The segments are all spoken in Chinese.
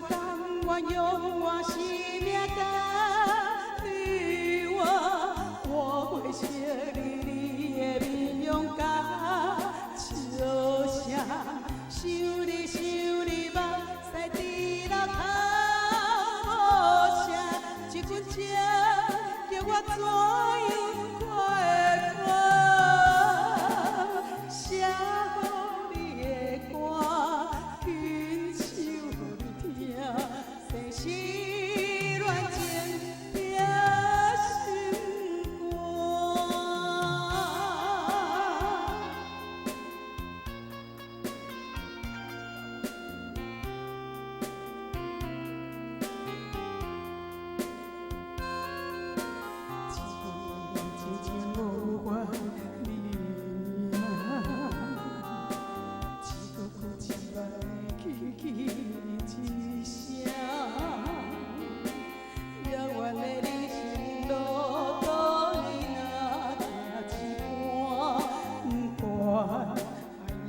甘愿用我生命甲你我会惜你的面容甲笑声，想你目屎滴落口无声，这份情叫我怎样看会破？写予你的歌，亲像予你听，生死恋情拼心肝。情情无怨你啊，一个句一摆起一声，遥远的人生路途你若行一半，不管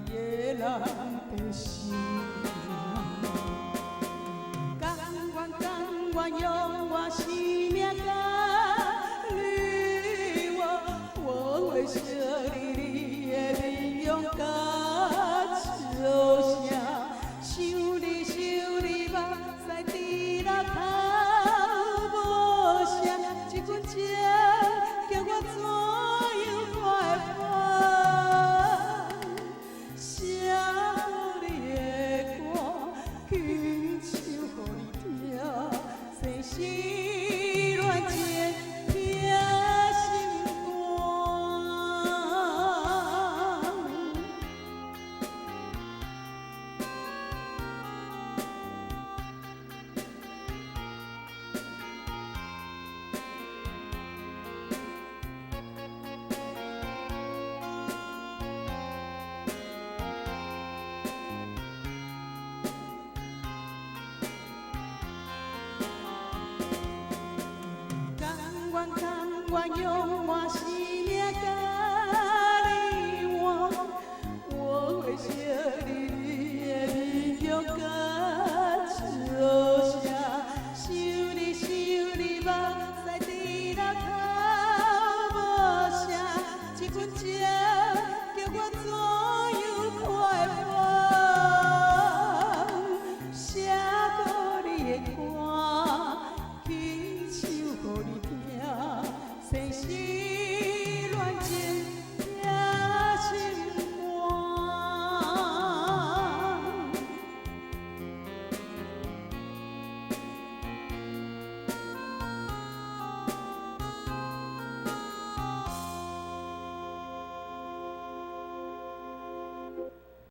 爱的人的心。甘愿用我生命甲你我会惜你的面容甲笑声，想你目屎滴落口无声，这份情叫我怎样看会破？写予你的歌，轻唱予你听，生死恋情拼心肝。甘愿用我生命甲你我会惜你的面容甲笑声，想你目屎滴落口无声，这份情叫我怎样看会破？写予你的歌。